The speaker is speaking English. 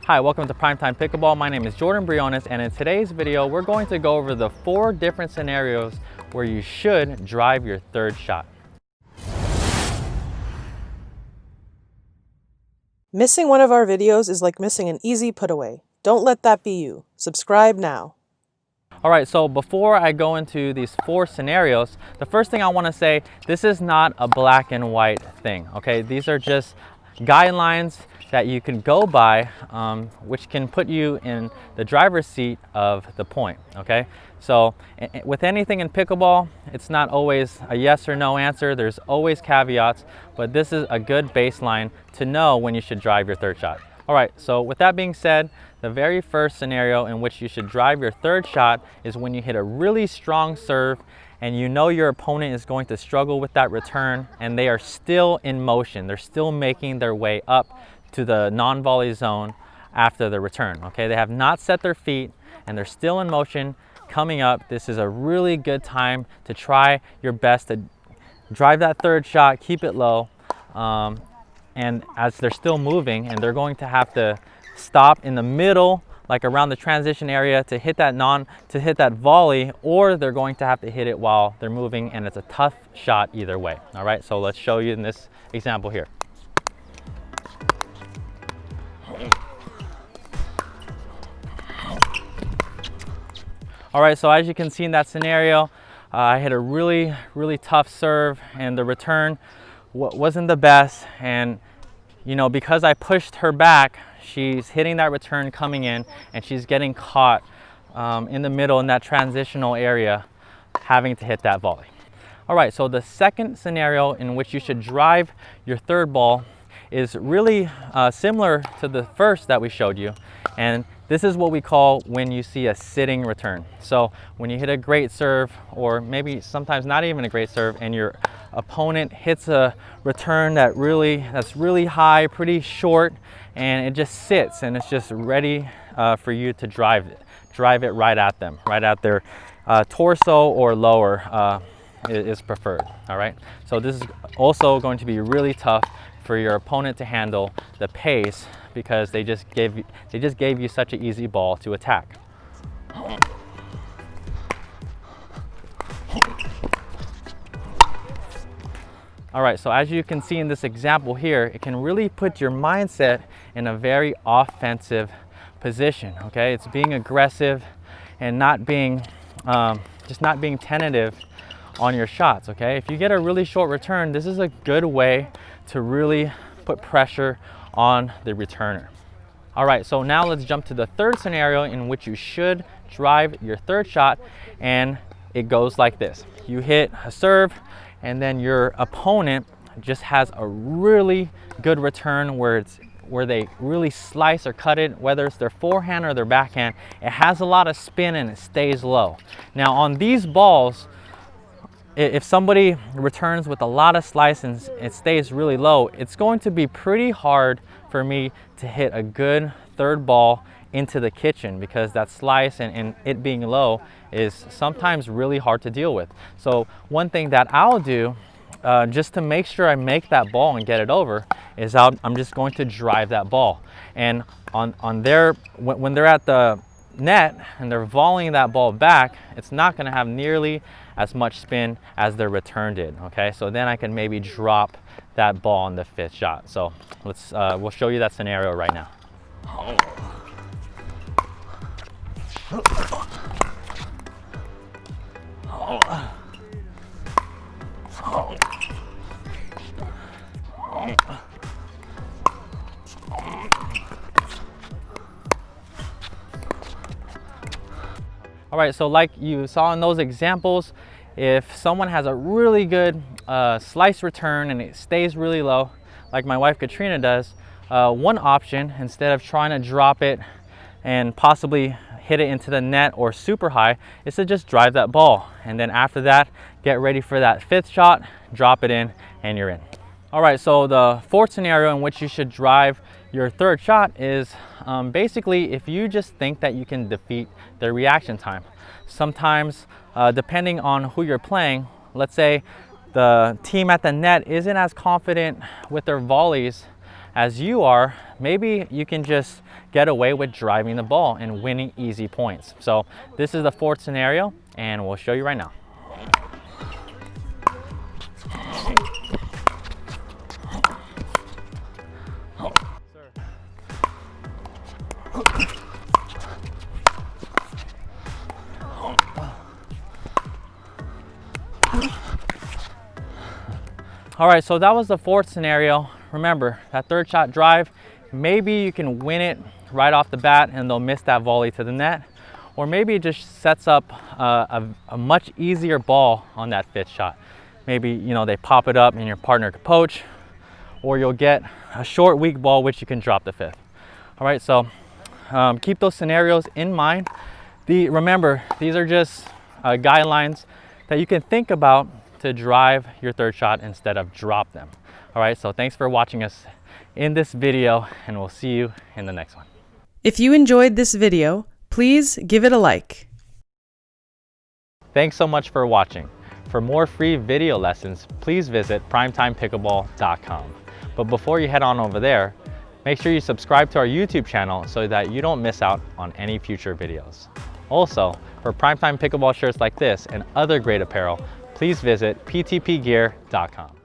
Hi, welcome to PrimeTime Pickleball. My name is Jordan Briones, and in today's video, we're going to go over the 4 different scenarios where you should drive your third shot. Missing one of our videos is like missing an easy put-away. Don't let that be you. Subscribe now. All right, so before I go into these 4 scenarios, the first thing I want to say, this is not a black and white thing, okay? These are just guidelines that you can go by, which can put you in the driver's seat of the point, okay? So with anything in pickleball, it's not always a yes or no answer. There's always caveats, but this is a good baseline to know when you should drive your third shot. All right, so with that being said, the very first scenario in which you should drive your third shot is when you hit a really strong serve and you know your opponent is going to struggle with that return and they are still in motion. They're still making their way up to the non-volley zone after the return, okay? They have not set their feet and they're still in motion coming up. This is a really good time to try your best to drive that third shot, keep it low. And as they're still moving and they're going to have to stop in the middle, like around the transition area to hit that volley, or they're going to have to hit it while they're moving, and it's a tough shot either way. All right, so let's show you in this example here. All right, so as you can see in that scenario, I hit a really tough serve and the return wasn't the best, and you know, because I pushed her back, she's hitting that return coming in and she's getting caught in the middle in that transitional area, having to hit that volley. All right, so the second scenario in which you should drive your third ball is really similar to the first that we showed you, and this is what we call when you see a sitting return. So when you hit a great serve, or maybe sometimes not even a great serve, and your opponent hits a return that's really high, pretty short, and it just sits and it's just ready for you to drive it right at them, right at their torso or lower is preferred. All right, so this is also going to be really tough for your opponent to handle the pace, because they just gave you such an easy ball to attack. All right, so as you can see in this example here, it can really put your mindset in a very offensive position, okay? It's being aggressive and not being just not being tentative on your shots, okay? If you get a really short return, this is a good way to really put pressure on the returner. All right, so now let's jump to the third scenario in which you should drive your third shot, and it goes like this. You hit a serve and then your opponent just has a really good return where they really slice or cut it, whether it's their forehand or their backhand. It has a lot of spin and it stays low. Now on these balls, if somebody returns with a lot of slice and it stays really low, it's going to be pretty hard for me to hit a good third ball into the kitchen, because that slice and it being low is sometimes really hard to deal with. So one thing that I'll do just to make sure I make that ball and get it over is I'm just going to drive that ball. And when they're at the net and they're volleying that ball back, it's not going to have nearly as much spin as their return did, okay? So then I can maybe drop that ball on the 5th shot. So we'll show you that scenario right now. All right, so like you saw in those examples, if someone has a really good slice return and it stays really low, like my wife Katrina does, one option, instead of trying to drop it and possibly hit it into the net or super high, is to just drive that ball. And then after that, get ready for that 5th shot, drop it in, and you're in. All right, so the 4th scenario in which you should drive your third shot is basically if you just think that you can defeat their reaction time. Sometimes, depending on who you're playing, let's say the team at the net isn't as confident with their volleys as you are, maybe you can just get away with driving the ball and winning easy points. So this is the fourth scenario, and we'll show you right now. All right, so that was the fourth scenario. Remember, that third shot drive, maybe you can win it right off the bat and they'll miss that volley to the net. Or maybe it just sets up a much easier ball on that fifth shot. Maybe, you know, they pop it up and your partner could poach, or you'll get a short, weak ball, which you can drop the fifth. All right, so keep those scenarios in mind. Remember, these are just guidelines that you can think about to drive your third shot instead of drop them. All right, so thanks for watching us in this video, and we'll see you in the next one. If you enjoyed this video, please give it a like. Thanks so much for watching. For more free video lessons, please visit primetimepickleball.com. But before you head on over there, make sure you subscribe to our YouTube channel so that you don't miss out on any future videos. Also, for PrimeTime Pickleball shirts like this and other great apparel, please visit ptpgear.com.